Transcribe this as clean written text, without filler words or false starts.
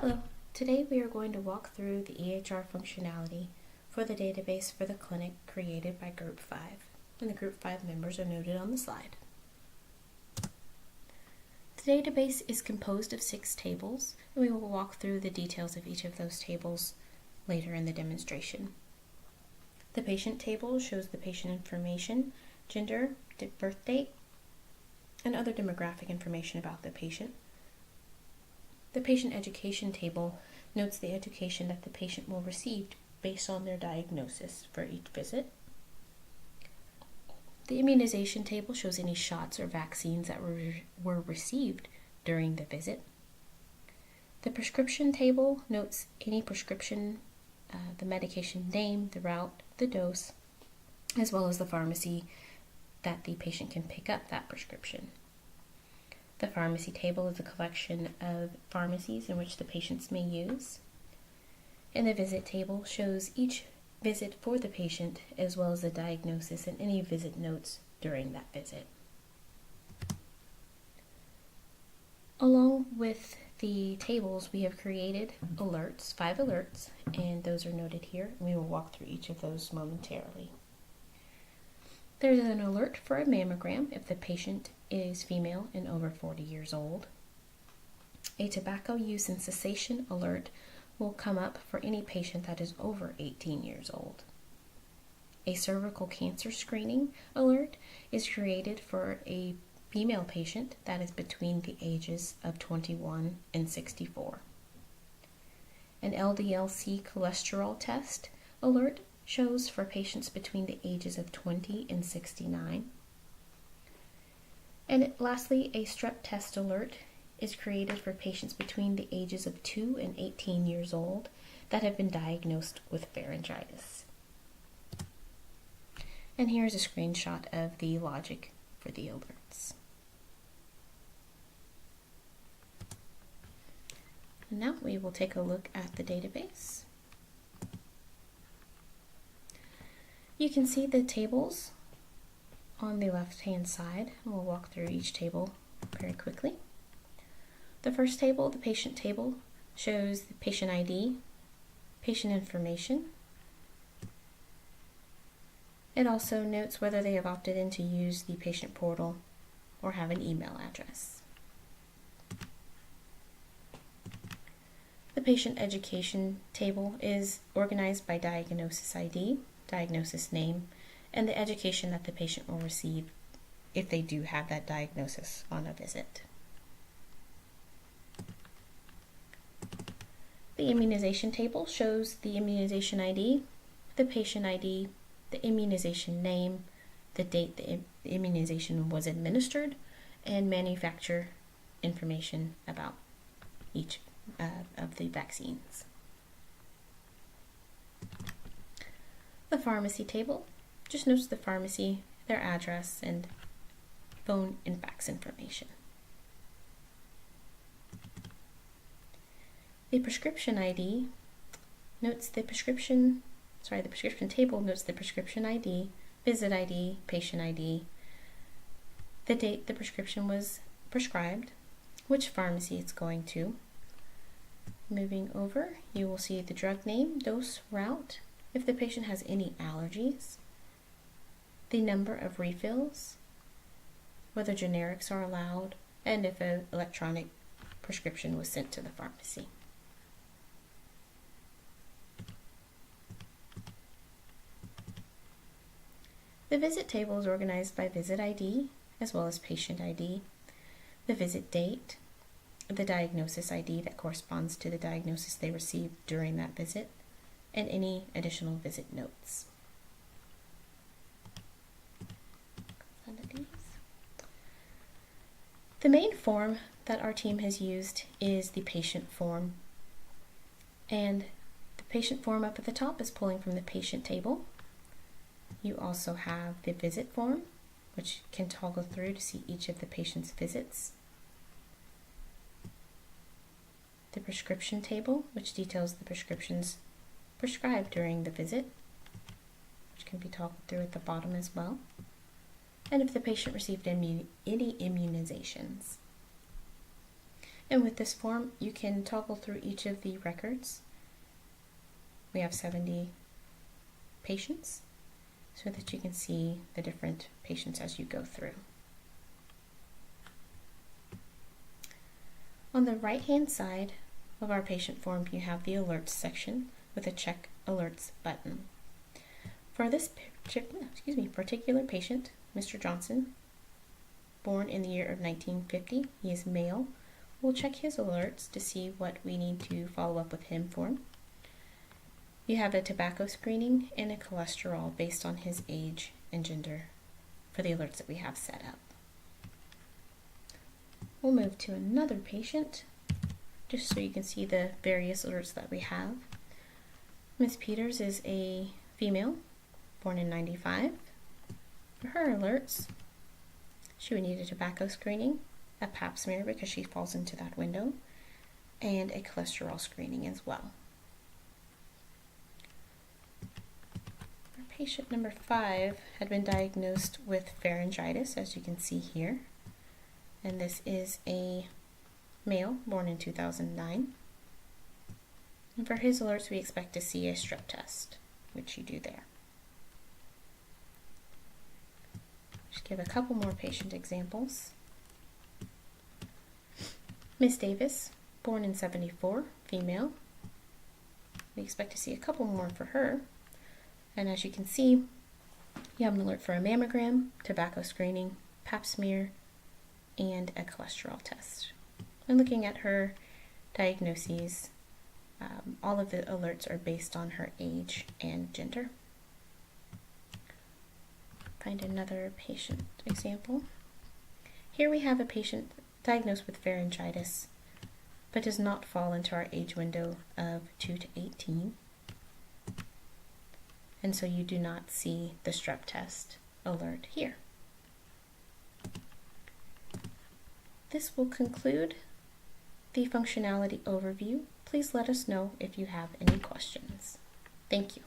Hello, today we are going to walk through the EHR functionality for the database for the clinic created by Group 5, and the Group 5 members are noted on the slide. The database is composed of 6 tables, and we will walk through the details of each of those tables later in the demonstration. The patient table shows the patient information, gender, birth date, and other demographic information about the patient. The patient education table notes the education that the patient will receive based on their diagnosis for each visit. The immunization table shows any shots or vaccines that were received during the visit. The prescription table notes any prescription, the medication name, the route, the dose, as well as the pharmacy that the patient can pick up that prescription. The pharmacy table is a collection of pharmacies in which the patients may use. And the visit table shows each visit for the patient as well as the diagnosis and any visit notes during that visit. Along with the tables, we have created alerts, 5 alerts, and those are noted here. We will walk through each of those momentarily. There's an alert for a mammogram if the patient is female and over 40 years old. A tobacco use and cessation alert will come up for any patient that is over 18 years old. A cervical cancer screening alert is created for a female patient that is between the ages of 21 and 64. An LDL-C cholesterol test alert shows for patients between the ages of 20 and 69. And lastly, a strep test alert is created for patients between the ages of 2 and 18 years old that have been diagnosed with pharyngitis. And here's a screenshot of the logic for the alerts. And now we will take a look at the database. You can see the tables on the left-hand side. We'll walk through each table very quickly. The first table, the patient table, shows the patient ID, patient information. It also notes whether they have opted in to use the patient portal or have an email address. The patient education table is organized by diagnosis ID, diagnosis name, and the education that the patient will receive if they do have that diagnosis on a visit. The immunization table shows the immunization ID, the patient ID, the immunization name, the date the immunization was administered, and manufacturer information about each of the vaccines. The pharmacy table just notes the pharmacy, their address, and phone and fax information. The prescription ID notes the prescription table notes the prescription ID, visit ID, patient ID, the date the prescription was prescribed, which pharmacy it's going to. Moving over, you will see the drug name, dose, route, if the patient has any allergies, the number of refills, whether generics are allowed, and if an electronic prescription was sent to the pharmacy. The visit table is organized by visit ID as well as patient ID, the visit date, the diagnosis ID that corresponds to the diagnosis they received during that visit, and any additional visit notes. The main form that our team has used is the patient form, and the patient form up at the top is pulling from the patient table. You also have the visit form, which can toggle through to see each of the patient's visits. The prescription table, which details the prescriptions prescribed during the visit, which can be toggled through at the bottom as well. And if the patient received any immunizations. And with this form, you can toggle through each of the records. We have 70 patients so that you can see the different patients as you go through. On the right-hand side of our patient form, you have the alerts section with a check alerts button. For this particular patient, Mr. Johnson, born in the year of 1950, he is male. We'll check his alerts to see what we need to follow up with him for. You have a tobacco screening and a cholesterol based on his age and gender for the alerts that we have set up. We'll move to another patient just so you can see the various alerts that we have. Ms. Peters is a female born in 95. For her alerts, she would need a tobacco screening, a pap smear because she falls into that window, and a cholesterol screening as well. Our patient number 5 had been diagnosed with pharyngitis, as you can see here. And this is a male born in 2009. And for his alerts, we expect to see a strep test, which you do there. Just give a couple more patient examples. Miss Davis, born in 74, female. We expect to see a couple more for her. And as you can see, you have an alert for a mammogram, tobacco screening, pap smear, and a cholesterol test. And looking at her diagnoses, all of the alerts are based on her age and gender. Find another patient example. Here we have a patient diagnosed with pharyngitis, but does not fall into our age window of 2 to 18. And so you do not see the strep test alert here. This will conclude the functionality overview. Please let us know if you have any questions. Thank you.